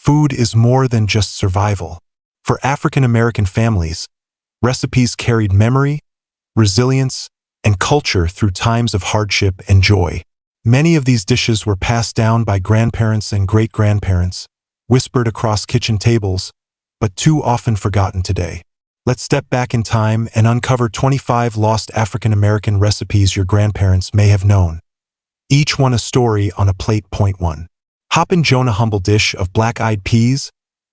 Food is more than just survival. For African American families, recipes carried memory, resilience, and culture through times of hardship and joy. Many of these dishes were passed down by grandparents and great-grandparents, whispered across kitchen tables, but too often forgotten today. Let's step back in time and uncover 25 lost African American recipes your grandparents may have known. Each one a story on a plate. Point 1. Hoppin' John, a humble dish of black-eyed peas,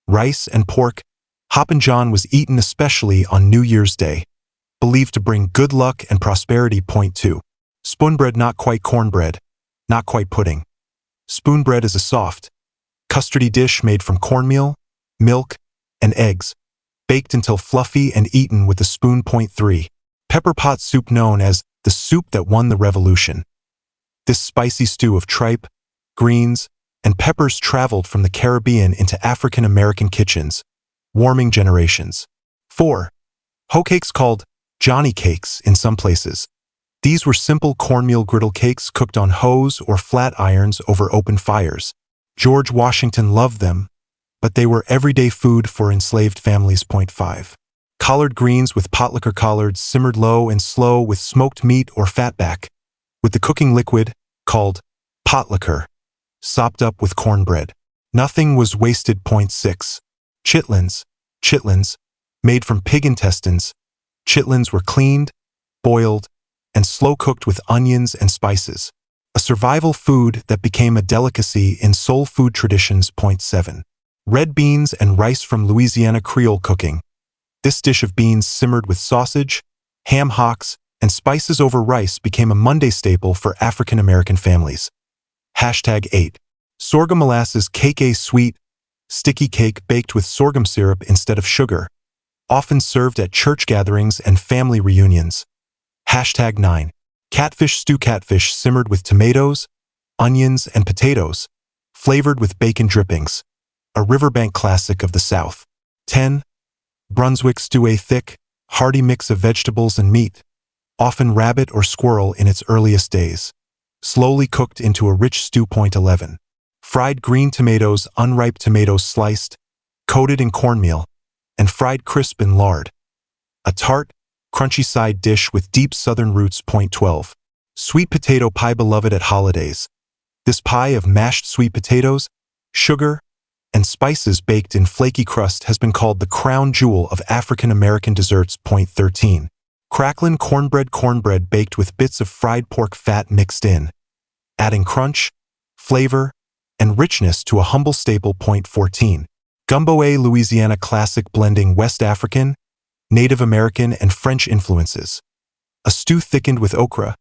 rice, and pork. Hoppin' John was eaten especially on New Year's Day, believed to bring good luck and prosperity. Point 2. Spoonbread, not quite cornbread, not quite pudding. Spoonbread is a soft, custardy dish made from cornmeal, milk, and eggs, baked until fluffy and eaten with a spoon. Point 3. Pepper pot soup, known as the soup that won the revolution. This spicy stew of tripe, greens, and peppers traveled from the Caribbean into African American kitchens, warming generations. 4. Hoe cakes, called Johnny cakes in some places. These were simple cornmeal griddle cakes cooked on hoes or flat irons over open fires. George Washington loved them, but they were everyday food for enslaved families. Point 5. Collard greens with potlikker, collards simmered low and slow with smoked meat or fatback, with the cooking liquid, called potlikker, sopped up with cornbread. Nothing was wasted. Point 6. Chitlins, made from pig intestines. Chitlins were cleaned, boiled, and slow-cooked with onions and spices. A survival food that became a delicacy in soul food traditions. Point 7. Red beans and rice from Louisiana Creole cooking. This dish of beans simmered with sausage, ham hocks, and spices over rice became a Monday staple for African American families. #8. Sorghum molasses cake, a sweet, sticky cake baked with sorghum syrup instead of sugar, often served at church gatherings and family reunions. #9. Catfish stew, catfish simmered with tomatoes, onions, and potatoes, flavored with bacon drippings, a riverbank classic of the South. 10. Brunswick stew, a thick, hearty mix of vegetables and meat, often rabbit or squirrel in its earliest days, slowly cooked into a rich stew. Point 11. Fried green tomatoes, unripe tomatoes sliced, coated in cornmeal, and fried crisp in lard. A tart, crunchy side dish with deep southern roots. Point 12. Sweet potato pie, beloved at holidays. This pie of mashed sweet potatoes, sugar, and spices baked in flaky crust has been called the crown jewel of African American desserts. Point 13. Crackling cornbread baked with bits of fried pork fat mixed in, adding crunch, flavor, and richness to a humble staple. Point 14. Gumbo, a Louisiana classic blending West African, Native American, and French influences. A stew thickened with okra,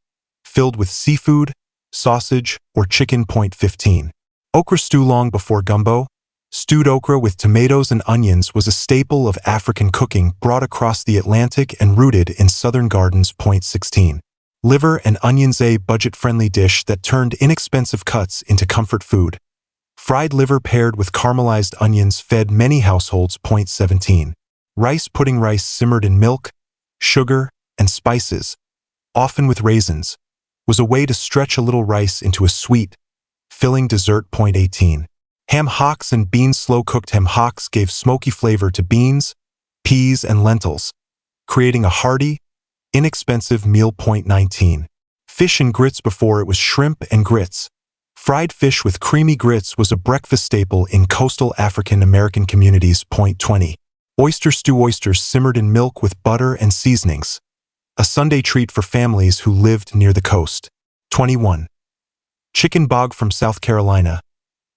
filled with seafood, sausage, or chicken. Point 15. Okra stew, long before gumbo, stewed okra with tomatoes and onions was a staple of African cooking brought across the Atlantic and rooted in southern gardens. Point 16. Liver and onions, a budget-friendly dish that turned inexpensive cuts into comfort food. Fried liver paired with caramelized onions fed many households. Point 17. Rice pudding, rice simmered in milk, sugar, and spices, often with raisins, was a way to stretch a little rice into a sweet, filling dessert. Point 18. Ham hocks and beans, slow-cooked ham hocks gave smoky flavor to beans, peas, and lentils, creating a hearty, inexpensive meal. Point 19. Fish and grits, before it was shrimp and grits. Fried fish with creamy grits was a breakfast staple in coastal African American communities. Point 20. Oyster stew, oysters simmered in milk with butter and seasonings, a Sunday treat for families who lived near the coast. 21. Chicken bog from South Carolina.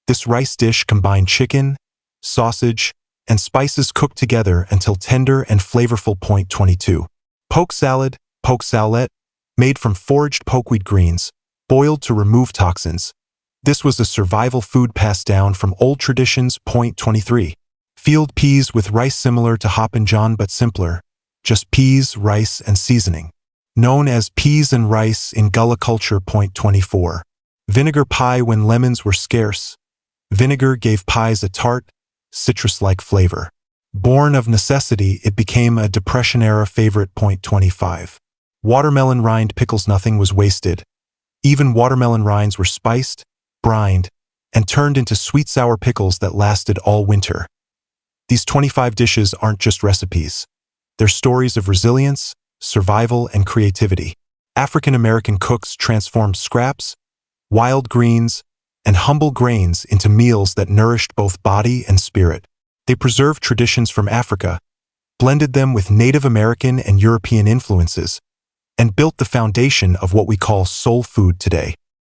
This rice dish combined chicken, sausage, and spices cooked together until tender and flavorful. Point 22. Poke salad, poke salad, made from foraged pokeweed greens, boiled to remove toxins. This was a survival food passed down from old traditions. Point 23. Field peas with rice, similar to Hoppin' John but simpler, just peas, rice, and seasoning. Known as peas and rice in Gullah culture. Point 24. Vinegar pie, when lemons were scarce. Vinegar gave pies a tart, citrus-like flavor. Born of necessity, it became a Depression-era favorite. Point 25. Watermelon rind pickles, nothing was wasted. Even watermelon rinds were spiced, brined, and turned into sweet sour pickles that lasted all winter. These 25 dishes aren't just recipes. They're stories of resilience, survival, and creativity. African American cooks transformed scraps, wild greens, and humble grains into meals that nourished both body and spirit. They preserved traditions from Africa, blended them with Native American and European influences, and built the foundation of what we call soul food today.